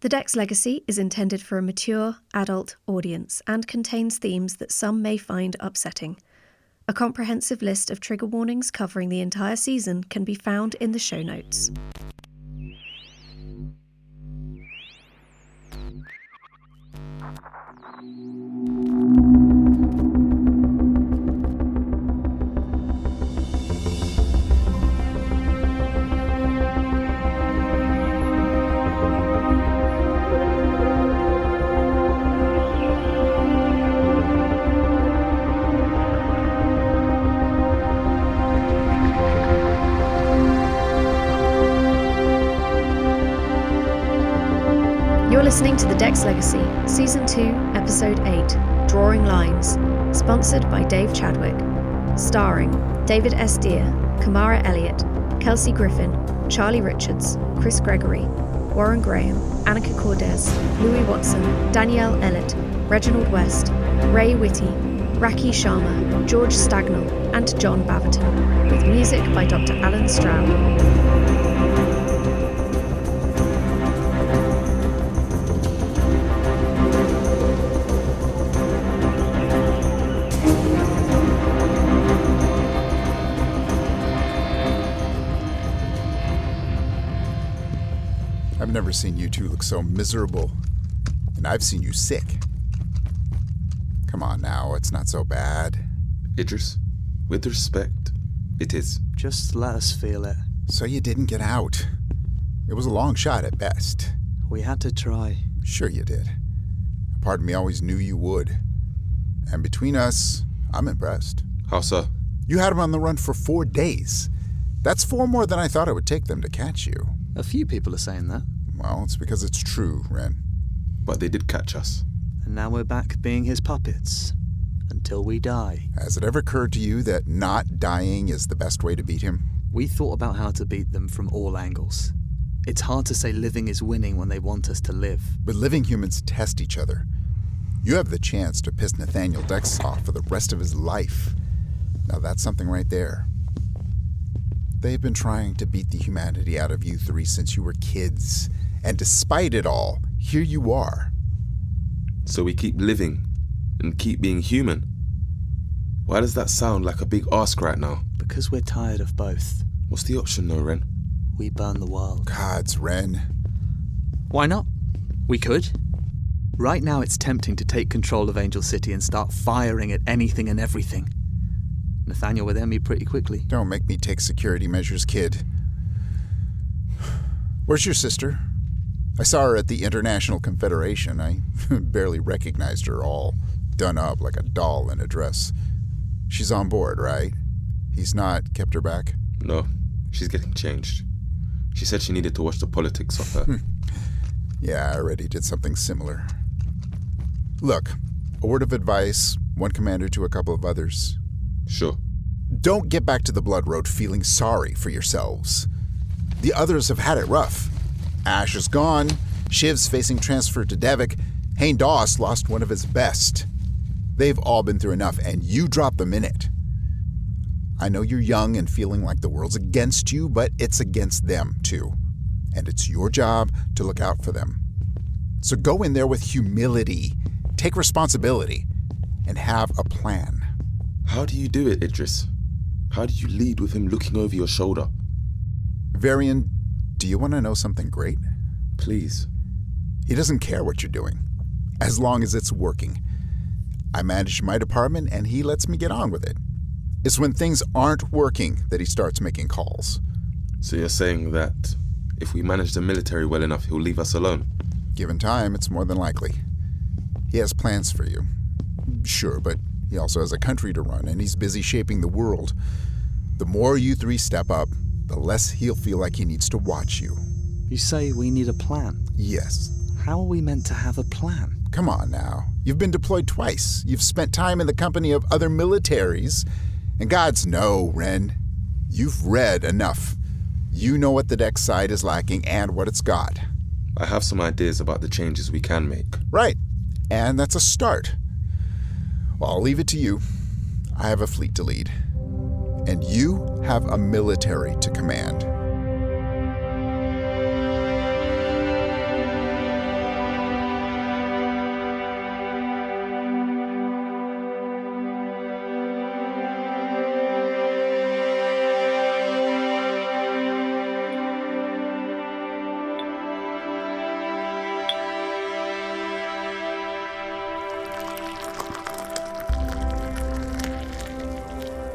The Dex Legacy is intended for a mature, adult audience and contains themes that some may find upsetting. A comprehensive list of trigger warnings covering the entire season can be found in the show notes. You're listening to The Dex Legacy, Season 2, Episode 8, Drawing Lines, sponsored by Dave Chadwick. Starring David S. Deer, Kamara Elliott, Kelsey Griffin, Charlie Richards, Chris Gregory, Warren Graham, Annika Kordes, Louis Watson, Danyelle Ellett, Reginald West, Rae Witte, Rakhee Sharma, George Stagnell, and Jon Baverton, with music by Dr. Allen Stroud. I've never seen you two look so miserable, and I've seen you sick. Come on now, it's not so bad. Idris, with respect, it is. Just let us feel it. So you didn't get out. It was a long shot at best. We had to try. Sure you did. A part of me always knew you would. And between us, I'm impressed. How so? You had them on the run for 4 days. That's 4 more than I thought it would take them to catch you. A few people are saying that. Well, it's because it's true, Ren. But they did catch us. And now we're back being his puppets. Until we die. Has it ever occurred to you that not dying is the best way to beat him? We thought about how to beat them from all angles. It's hard to say living is winning when they want us to live. But living humans test each other. You have the chance to piss Nathaniel Dex off for the rest of his life. Now that's something right there. They've been trying to beat the humanity out of you 3 since you were kids. And despite it all, here you are. So we keep living and keep being human. Why does that sound like a big ask right now? Because we're tired of both. What's the option though, Ren? We burn the world. Gods, Ren. Why not? We could. Right now it's tempting to take control of Angel City and start firing at anything and everything. Nathaniel would end me pretty quickly. Don't make me take security measures, kid. Where's your sister? I saw her at the International Confederation. I barely recognized her, all done up like a doll in a dress. She's on board, right? He's not kept her back? No, she's getting changed. She said she needed to watch the politics of her. Yeah, I already did something similar. Look, a word of advice, one commander to a couple of others. Sure. Don't get back to the Blood Road feeling sorry for yourselves. The others have had it rough. Ash is gone, Shiv's facing transfer to Devek, Hayn lost one of his best. They've all been through enough, and you drop them in it. I know you're young and feeling like the world's against you, but it's against them, too. And it's your job to look out for them. So go in there with humility, take responsibility, and have a plan. How do you do it, Idris? How do you lead with him looking over your shoulder? Varian, do you want to know something great? Please. He doesn't care what you're doing, as long as it's working. I manage my department, and he lets me get on with it. It's when things aren't working that he starts making calls. So you're saying that if we manage the military well enough, he'll leave us alone? Given time, it's more than likely. He has plans for you. Sure, but he also has a country to run, and he's busy shaping the world. The more you 3 step up, the less he'll feel like he needs to watch you. You say we need a plan? Yes. How are we meant to have a plan? Come on now. You've been deployed twice. You've spent time in the company of other militaries. And gods know, Ren, you've read enough. You know what the Dex side is lacking and what it's got. I have some ideas about the changes we can make. Right. And that's a start. Well, I'll leave it to you. I have a fleet to lead. And you have a military to command.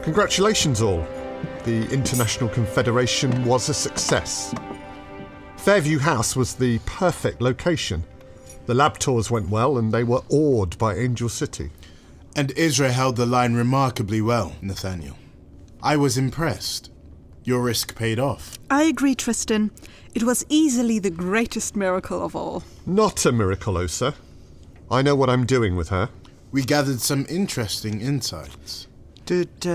Congratulations all. The International Confederation was a success. Fairview House was the perfect location. The lab tours went well and they were awed by Angel City. And Isra held the line remarkably well, Nathaniel. I was impressed. Your risk paid off. I agree, Tristan. It was easily the greatest miracle of all. Not a miracle, Osa. I know what I'm doing with her. We gathered some interesting insights. Did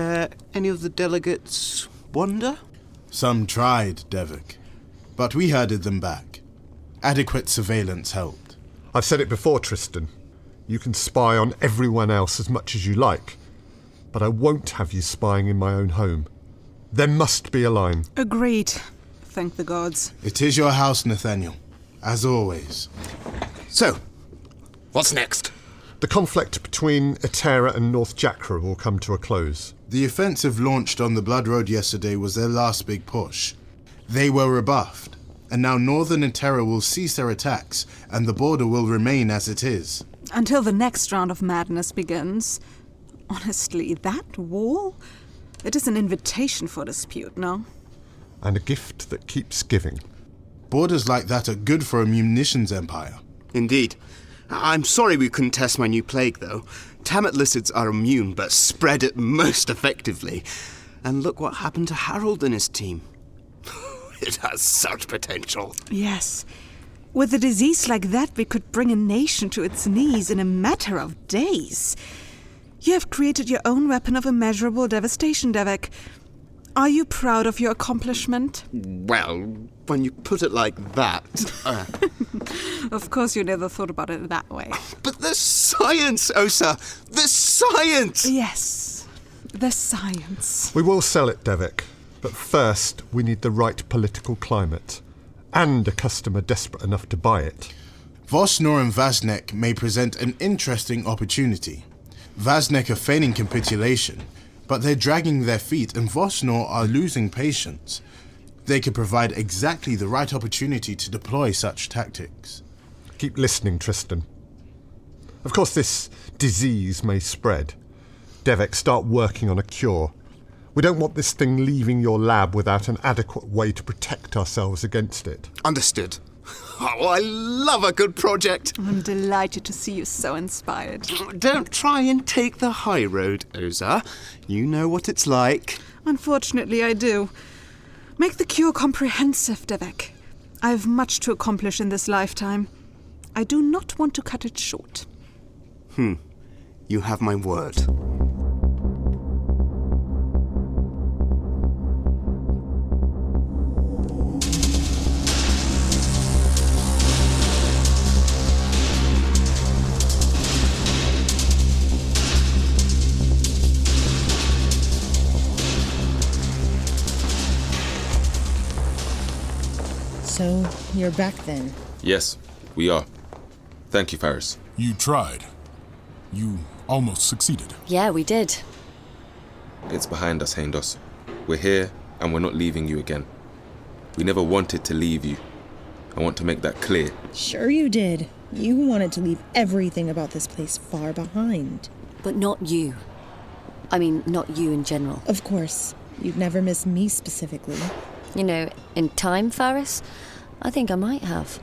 any of the delegates wander? Some tried, Devek, but we herded them back. Adequate surveillance helped. I've said it before, Tristan. You can spy on everyone else as much as you like, but I won't have you spying in my own home. There must be a line. Agreed. Thank the gods. It is your house, Nathaniel, as always. So, what's next? The conflict between Etera and North Jakra will come to a close. The offensive launched on the Blood Road yesterday was their last big push. They were rebuffed, and now Northern Etera will cease their attacks, and the border will remain as it is. Until the next round of madness begins. Honestly, that wall? It is an invitation for dispute, no? And a gift that keeps giving. Borders like that are good for a munitions empire. Indeed. I'm sorry we couldn't test my new plague, though. Tamet lizards are immune, but spread it most effectively. And look what happened to Harold and his team. It has such potential. Yes. With a disease like that, we could bring a nation to its knees in a matter of days. You have created your own weapon of immeasurable devastation, Devek. Are you proud of your accomplishment? Well, when you put it like that... Of course you never thought about it that way. But the science, Osa! The science! Yes, the science. We will sell it, Devek, but first we need the right political climate and a customer desperate enough to buy it. Vosnor and Vaznek may present an interesting opportunity. Vaznek are feigning capitulation, but they're dragging their feet and Vosnor are losing patience. They could provide exactly the right opportunity to deploy such tactics. Keep listening, Tristan. Of course, this disease may spread. Devek, start working on a cure. We don't want this thing leaving your lab without an adequate way to protect ourselves against it. Understood. Oh, I love a good project. I'm delighted to see you so inspired. Don't try and take the high road, Osa. You know what it's like. Unfortunately, I do. Make the cure comprehensive, Devek. I have much to accomplish in this lifetime. I do not want to cut it short. You have my word. So, you're back then? Yes, we are. Thank you, Farris. You tried. You almost succeeded. Yeah, we did. It's behind us, Hayn. We're here, and we're not leaving you again. We never wanted to leave you. I want to make that clear. Sure you did. You wanted to leave everything about this place far behind. But not you. I mean, not you in general. Of course. You'd never miss me specifically. You know, in time, Farris, I think I might have.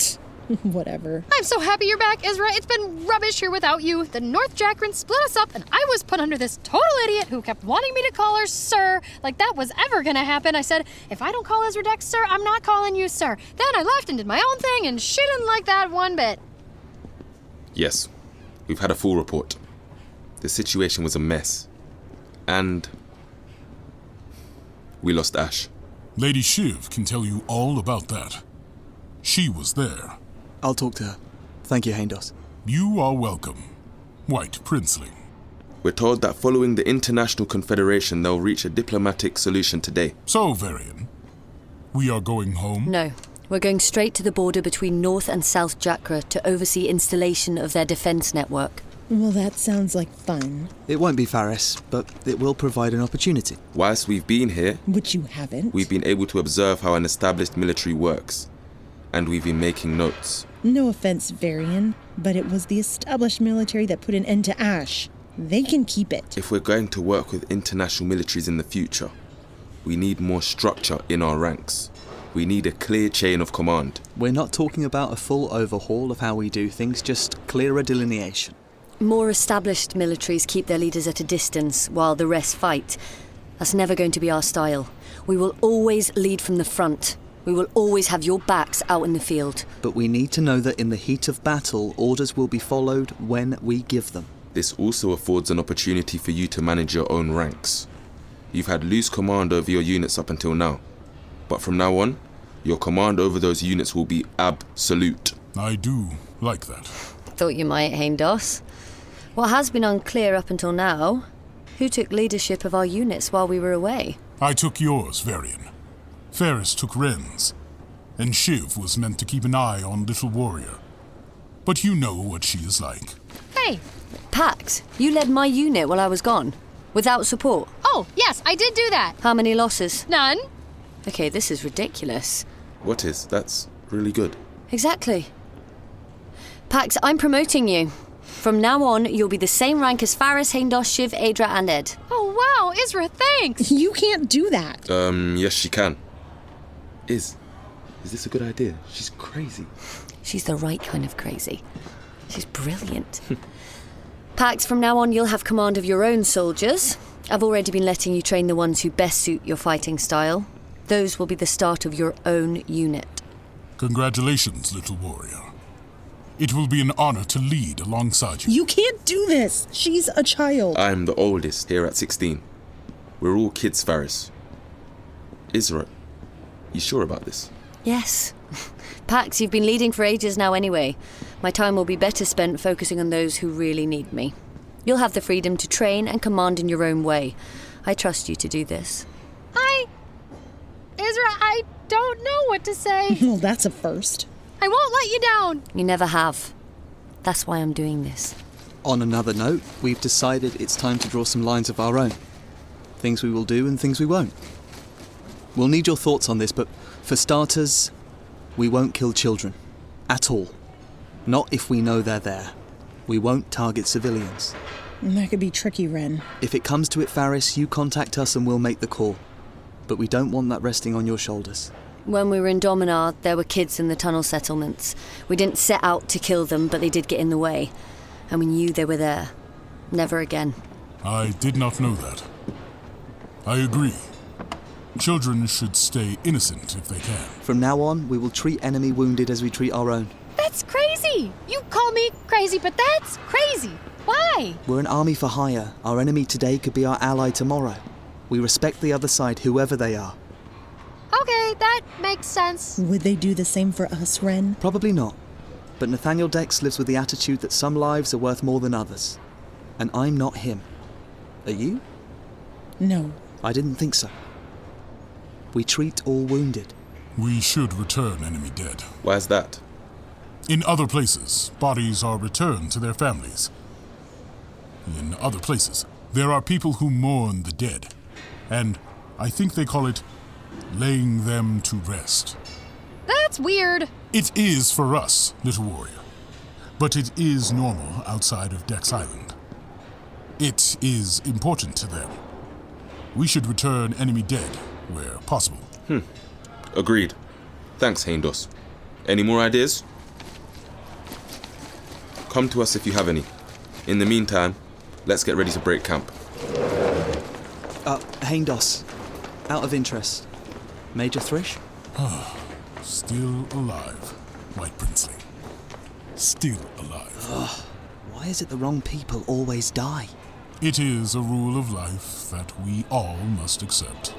Whatever. I'm so happy you're back, Isra. It's been rubbish here without you. The North Jakran split us up, and I was put under this total idiot who kept wanting me to call her Sir. Like that was ever gonna happen. I said, if I don't call Isra Dex Sir, I'm not calling you Sir. Then I left and did my own thing, and she didn't like that one bit. Yes, we've had a full report. The situation was a mess. And we lost Ash. Lady Shiv can tell you all about that. She was there. I'll talk to her. Thank you, Hayn. You are welcome, White Princeling. We're told that following the International Confederation, they'll reach a diplomatic solution today. So, Varian, we are going home? No, we're going straight to the border between North and South Jakra to oversee installation of their defense network. Well, that sounds like fun. It won't be Farris, but it will provide an opportunity. Whilst we've been here... Which you haven't. We've been able to observe how an established military works. And we've been making notes. No offense, Varian, but it was the established military that put an end to Ash. They can keep it. If we're going to work with international militaries in the future, we need more structure in our ranks. We need a clear chain of command. We're not talking about a full overhaul of how we do things, just clearer delineation. More established militaries keep their leaders at a distance while the rest fight. That's never going to be our style. We will always lead from the front. We will always have your backs out in the field. But we need to know that in the heat of battle, orders will be followed when we give them. This also affords an opportunity for you to manage your own ranks. You've had loose command over your units up until now. But from now on, your command over those units will be absolute. I do like that. Thought you might, Hayn. What has been unclear up until now, who took leadership of our units while we were away? I took yours, Varian. Farris took Ren's. And Shiv was meant to keep an eye on Little Warrior. But you know what she is like. Hey! Pax, you led my unit while I was gone, without support. Oh, yes, I did do that. How many losses? None. Okay, this is ridiculous. What is? That's really good. Exactly. Pax, I'm promoting you. From now on, you'll be the same rank as Farris, Hayn, Shiv, Idris, and Ed. Oh, wow, Isra, thanks. You can't do that. Yes, she can. Is this a good idea? She's crazy. She's the right kind of crazy. She's brilliant. Pax, from now on, you'll have command of your own soldiers. I've already been letting you train the ones who best suit your fighting style. Those will be the start of your own unit. Congratulations, Little Warrior. It will be an honor to lead alongside you. You can't do this. She's a child. I'm the oldest here at 16. We're all kids, Farris. Isra, you sure about this? Yes. Pax, you've been leading for ages now anyway. My time will be better spent focusing on those who really need me. You'll have the freedom to train and command in your own way. I trust you to do this. Isra, I don't know what to say. Well, that's a first. I won't let you down. You never have. That's why I'm doing this. On another note, we've decided it's time to draw some lines of our own. Things we will do and things we won't. We'll need your thoughts on this, but for starters, we won't kill children. At all. Not if we know they're there. We won't target civilians. That could be tricky, Ren. If it comes to it, Farris, you contact us and we'll make the call. But we don't want that resting on your shoulders. When we were in Dominar, there were kids in the tunnel settlements. We didn't set out to kill them, but they did get in the way. And we knew they were there. Never again. I did not know that. I agree. Children should stay innocent if they can. From now on, we will treat enemy wounded as we treat our own. That's crazy. You call me crazy, but that's crazy. Why? We're an army for hire. Our enemy today could be our ally tomorrow. We respect the other side, whoever they are. Okay, that makes sense. Would they do the same for us, Ren? Probably not. But Nathaniel Dex lives with the attitude that some lives are worth more than others. And I'm not him. Are you? No. I didn't think so. We treat all wounded. We should return enemy dead. Why's that? In other places, bodies are returned to their families. In other places, there are people who mourn the dead. And I think they call it laying them to rest. That's weird. It is for us, Little Warrior. But it is normal outside of Dex Island. It is important to them. We should return enemy dead where possible. Agreed. Thanks, Hayn. Any more ideas? Come to us if you have any. In the meantime, let's get ready to break camp. Hayn, out of interest, Major Thrish? Still alive, White Princeling. Still alive. Why is it the wrong people always die? It is a rule of life that we all must accept.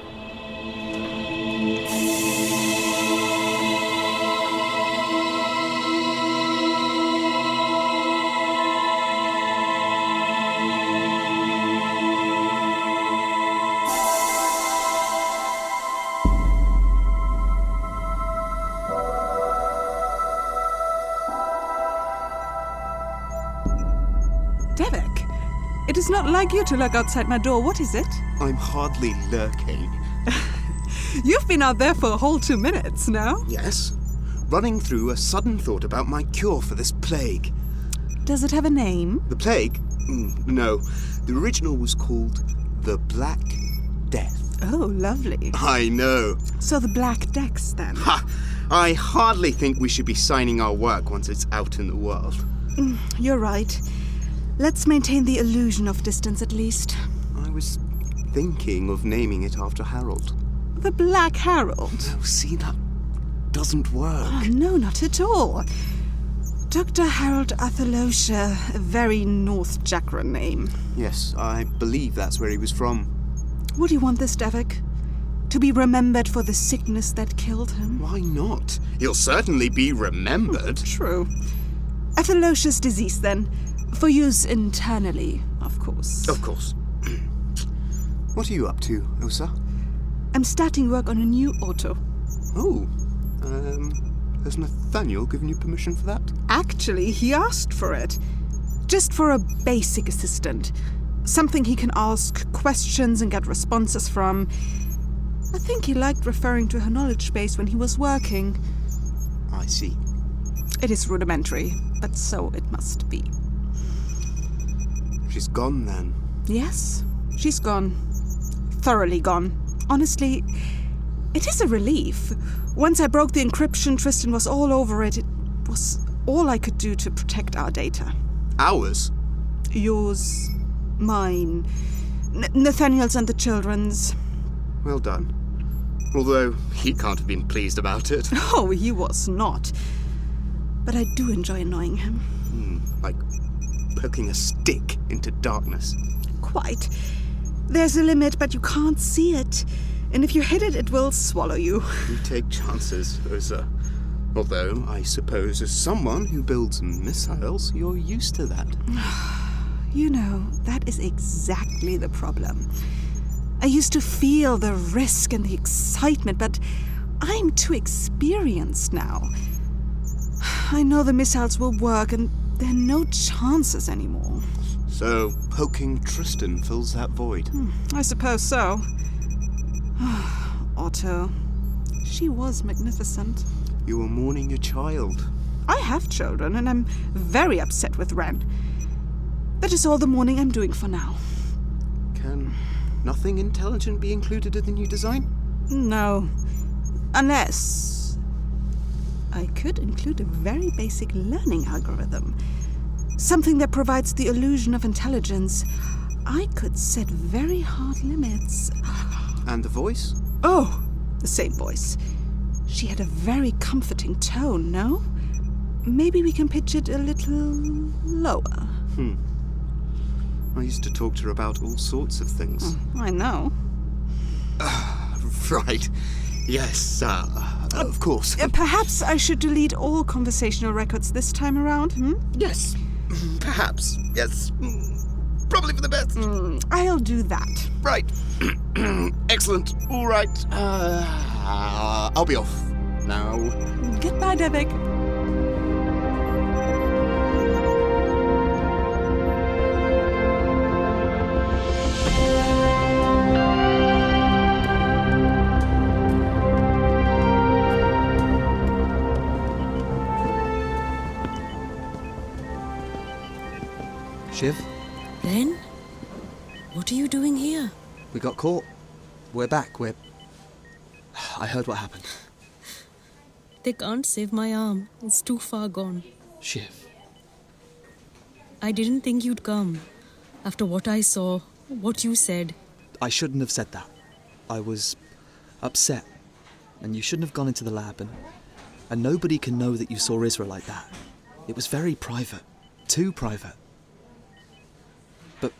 Devek, it is not like you to lurk outside my door. What is it? I'm hardly lurking. You've been out there for a whole 2 minutes now. Yes. Running through a sudden thought about my cure for this plague. Does it have a name? The plague? No, the original was called The Black Death. Oh, lovely. I know. So the Black Dex, then? Ha! I hardly think we should be signing our work once it's out in the world. You're right. Let's maintain the illusion of distance at least. I was thinking of naming it after Harold. The Black Harold? No, see, that doesn't work. Oh, no, not at all. Dr. Harold Athalosha, a very North Jakra name. Yes, I believe that's where he was from. Would you want this, Devek? To be remembered for the sickness that killed him? Why not? He'll certainly be remembered. True. Athalosha's disease, then. For use internally, of course. Of course. What are you up to, Osa? I'm starting work on a new auto. Oh, has Nathaniel given you permission for that? Actually, he asked for it. Just for a basic assistant. Something he can ask questions and get responses from. I think he liked referring to her knowledge base when he was working. I see. It is rudimentary, but so it must be. She's gone then? Yes, she's gone. Thoroughly gone. Honestly, it is a relief. Once I broke the encryption, Tristan was all over it. It was all I could do to protect our data. Ours? Yours, mine, Nathaniel's and the children's. Well done. Although he can't have been pleased about it. Oh, he was not. But I do enjoy annoying him. Like poking a stick into darkness. Quite. There's a limit, but you can't see it. And if you hit it, it will swallow you. You take chances, Osa. Although, I suppose as someone who builds missiles, you're used to that. You know, that is exactly the problem. I used to feel the risk and the excitement, but I'm too experienced now. I know the missiles will work, and there are no chances anymore. So, poking Tristan fills that void? I suppose so. Otto. She was magnificent. You were mourning your child. I have children, and I'm very upset with Ren. That is all the mourning I'm doing for now. Can nothing intelligent be included in the new design? No. Unless I could include a very basic learning algorithm. Something that provides the illusion of intelligence. I could set very hard limits. And the voice? Oh, the same voice. She had a very comforting tone, no? Maybe we can pitch it a little lower. I used to talk to her about all sorts of things. I know. Right. Yes, of course. Perhaps I should delete all conversational records this time around, Yes. Perhaps. Yes. Probably for the best. I'll do that. Right. Excellent. All right. I'll be off now. Goodbye, Devek. Shiv? Ren? What are you doing here? We got caught. We're back. I heard what happened. They can't save my arm. It's too far gone. Shiv. I didn't think you'd come. After what I saw, what you said. I shouldn't have said that. I was upset. And you shouldn't have gone into the lab. And nobody can know that you saw Isra like that. It was very private. Too private. But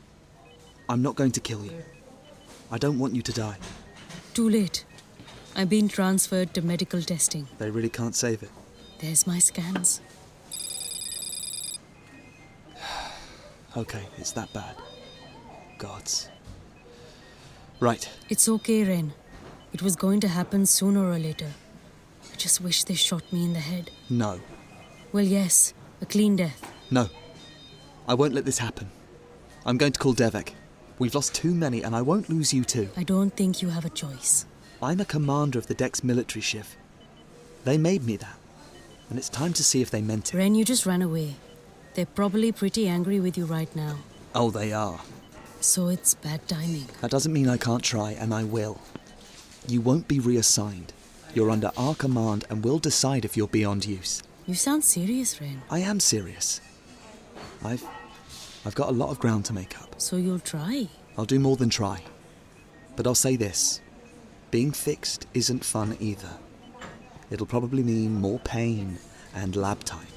I'm not going to kill you. I don't want you to die. Too late. I've been transferred to medical testing. They really can't save it. There's my scans. Okay, it's that bad. Gods. Right. It's okay, Ren. It was going to happen sooner or later. I just wish they shot me in the head. No. Well, yes. A clean death. No. I won't let this happen. I'm going to call Devek. We've lost too many, and I won't lose you too. I don't think you have a choice. I'm a commander of the Dex military, Shiv. They made me that. And it's time to see if they meant it. Ren, you just ran away. They're probably pretty angry with you right now. Oh, they are. So it's bad timing. That doesn't mean I can't try, and I will. You won't be reassigned. You're under our command, and we'll decide if you're beyond use. You sound serious, Ren. I am serious. I've got a lot of ground to make up. So you'll try? I'll do more than try. But I'll say this. Being fixed isn't fun either. It'll probably mean more pain and lab time.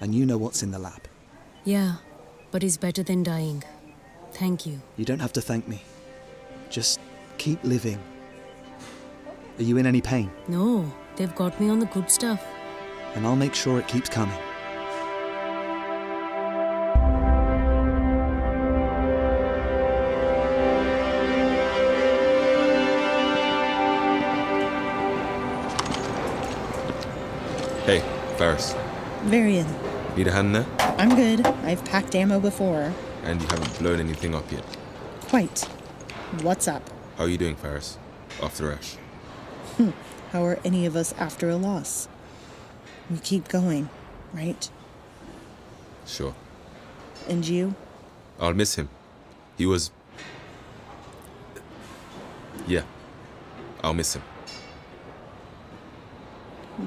And you know what's in the lab. Yeah, but it's better than dying. Thank you. You don't have to thank me. Just keep living. Are you in any pain? No, they've got me on the good stuff. And I'll make sure it keeps coming. Hey, Farris. Varian. Need a hand there? I'm good. I've packed ammo before. And you haven't blown anything up yet. Quite. What's up? How are you doing, Farris? After Ash? How are any of us after a loss? We keep going, right? Sure. And you? I'll miss him. He was... Yeah. I'll miss him.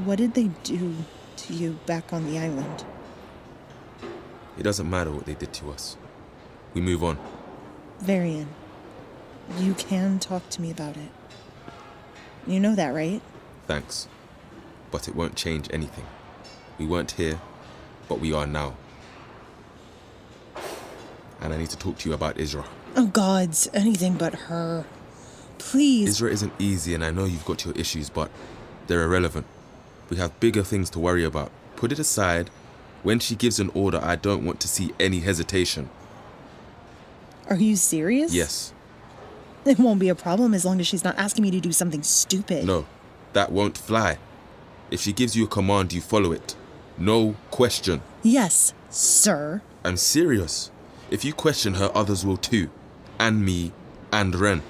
What did they do to you back on the island? It doesn't matter what they did to us. We move on. Varian, you can talk to me about it. You know that, right? Thanks. But it won't change anything. We weren't here, but we are now. And I need to talk to you about Isra. Oh gods, anything but her. Please. Isra isn't easy, and I know you've got your issues, but they're irrelevant. We have bigger things to worry about. Put it aside. When she gives an order, I don't want to see any hesitation. Are you serious? Yes. It won't be a problem as long as she's not asking me to do something stupid. No, that won't fly. If she gives you a command, you follow it. No question. Yes, sir. I'm serious. If you question her, others will too. And me, and Ren.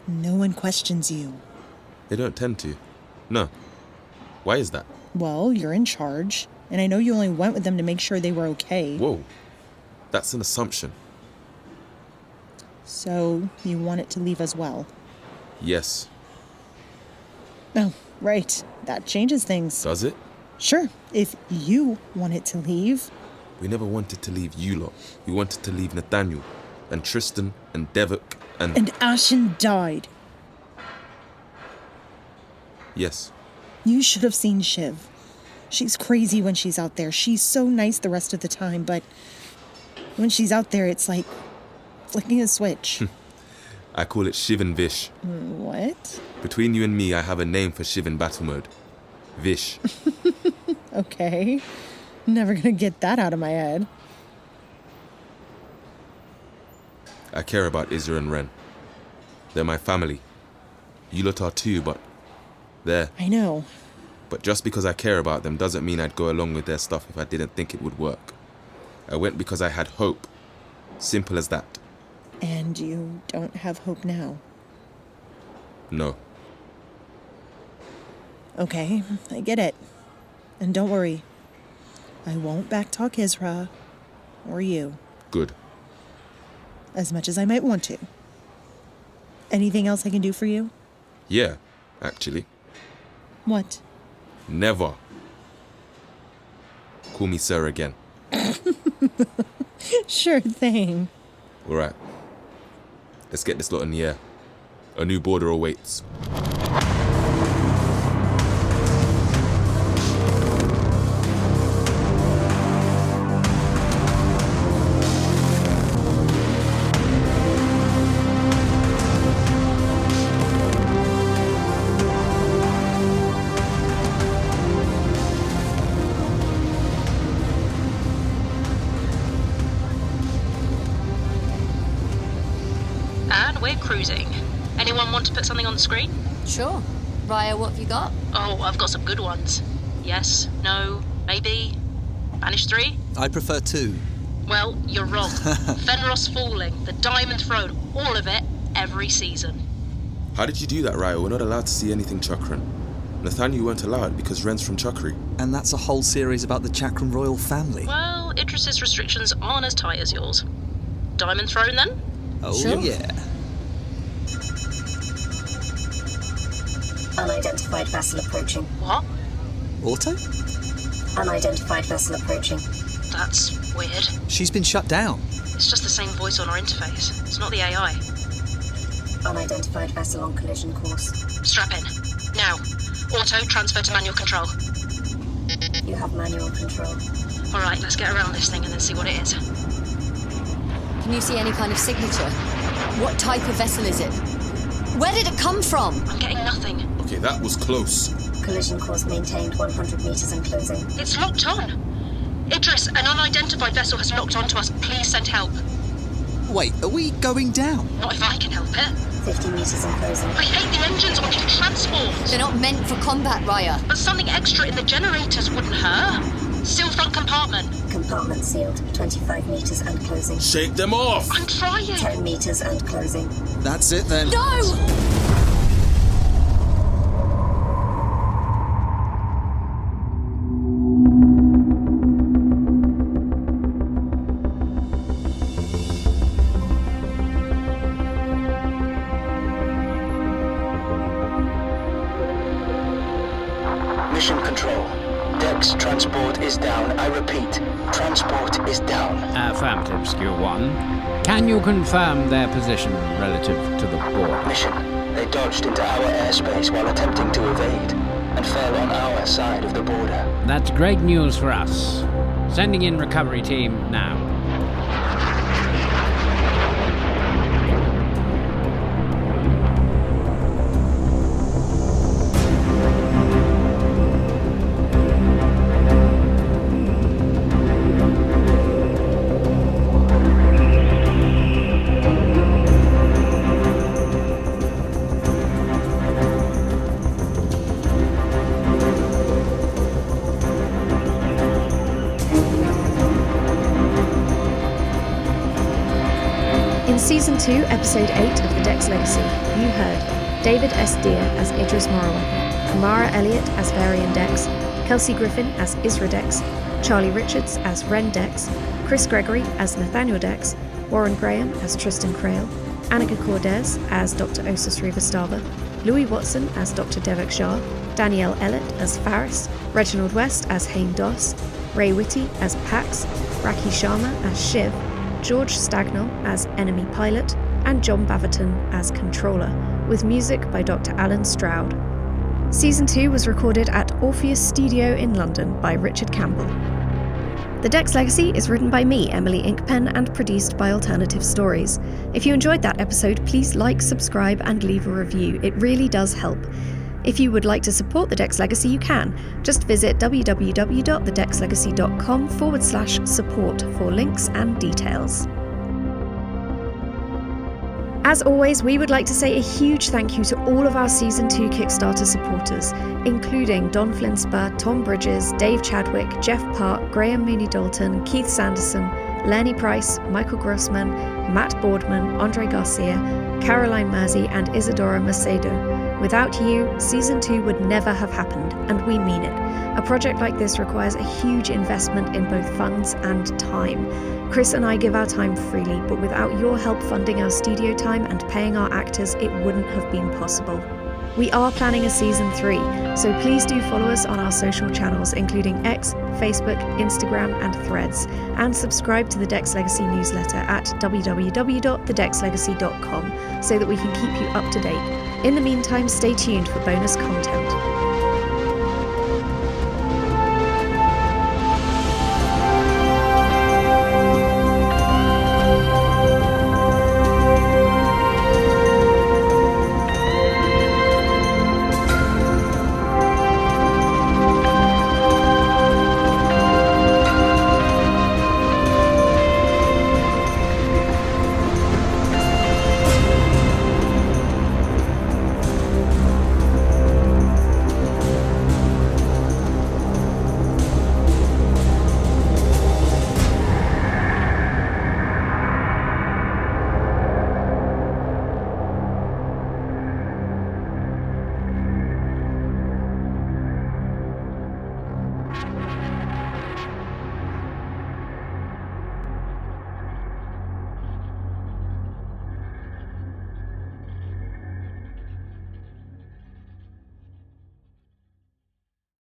No one questions you. They don't tend to. No. Why is that? Well, you're in charge. And I know you only went with them to make sure they were okay. Whoa. That's an assumption. So, you want it to leave as well? Yes. Oh, right. That changes things. Does it? Sure. If you want it to leave. We never wanted to leave you lot. We wanted to leave Nathaniel, and Tristan, and Devek, and... And Ashen died. Yes. You should have seen Shiv. She's crazy when she's out there. She's so nice the rest of the time, but when she's out there, it's like flicking a switch. I call it Shiv and Vish. What? Between you and me, I have a name for Shiv in battle mode. Vish. Okay. Never gonna get that out of my head. I care about Isra and Ren. They're my family. You lot are too, but they're... I know. But just because I care about them doesn't mean I'd go along with their stuff if I didn't think it would work. I went because I had hope. Simple as that. And you don't have hope now? No. Okay, I get it. And don't worry. I won't backtalk Isra. Or you. Good. As much as I might want to. Anything else I can do for you? Yeah, actually. What? Never. Call me sir again. Sure thing. Alright. Let's get this lot in the air. A new border awaits. Cruising. Anyone want to put something on the screen? Sure. Rae, what have you got? Oh, I've got some good ones. Yes, no, maybe. Banish 3? I prefer 2. Well, you're wrong. Fenros Falling, the Diamond Throne, all of it, every season. How did you do that, Rae? We're not allowed to see anything Chakran. Nathaniel weren't allowed because Ren's from Chakri. And that's a whole series about the Chakran royal family. Well, Idris's restrictions aren't as tight as yours. Diamond Throne, then? Oh, Sure. yeah. Unidentified vessel approaching. What? Auto? Unidentified vessel approaching. That's weird. She's been shut down. It's just the same voice on our interface. It's not the AI. Unidentified vessel on collision course. Strap in. Now. Auto, transfer to manual control. You have manual control. Alright, let's get around this thing and then see what it is. Can you see any kind of signature? What type of vessel is it? Where did it come from? I'm getting nothing. Okay, that was close. Collision course maintained 100 meters and closing. It's locked on. Idris, an unidentified vessel has locked onto us. Please send help. Wait, are we going down? Not if I can help it. 50 meters and closing. I hate the engines on your transport. They're not meant for combat, Raya. But something extra in the generators wouldn't hurt. Seal front compartment. Compartment sealed. 25 meters and closing. Shake them off! I'm trying. 10 meters and closing. That's it then. No! Mission control. Dex transport is down. I repeat, transport is down. Affirmative, Skew 1. Can you confirm their position relative to the border? Mission. They dodged into our airspace while attempting to evade and fell on our side of the border. That's great news for us. Sending in recovery team now. Season 2, Episode 8 of the Dex Legacy, you heard David S. Deer as Idris Morrowether, Kamara Elliott as Varian Dex, Kelsey Griffin as Isra Dex, Charlie Richards as Ren Dex, Chris Gregory as Nathaniel Dex, Warren Graham as Tristan Krail, Annika Kordes as Dr. Osa Srivastava, Lewie Watson as Dr. Devek Shah, Danyelle Ellett as Farris, Reginald West as Hayn Rae Witte as Pax, Rakhee Sharma as Shiv, George Stagnell as Enemy Pilot, and Jon Baverton as Controller, with music by Dr. Allen Stroud. Season 2 was recorded at Orpheus Studio in London by Richard Campbell. The Dex Legacy is written by me, Emily Inkpen, and produced by Alternative Stories. If you enjoyed that episode, please like, subscribe, and leave a review. It really does help. If you would like to support the Dex Legacy, you can. Just visit www.thedexlegacy.com/support for links and details. As always, we would like to say a huge thank you to all of our Season 2 Kickstarter supporters, including Don Flinspur, Tom Bridges, Dave Chadwick, Jeff Park, Graham Mooney-Dalton, Keith Sanderson, Lenny Price, Michael Grossman, Matt Boardman, Andre Garcia, Caroline Mersey, and Isadora Macedo. Without you, Season 2 would never have happened, and we mean it. A project like this requires a huge investment in both funds and time. Chris and I give our time freely, but without your help funding our studio time and paying our actors, it wouldn't have been possible. We are planning a Season 3, so please do follow us on our social channels, including X, Facebook, Instagram, and Threads, and subscribe to the Dex Legacy newsletter at www.thedexlegacy.com so that we can keep you up to date. In the meantime, stay tuned for bonus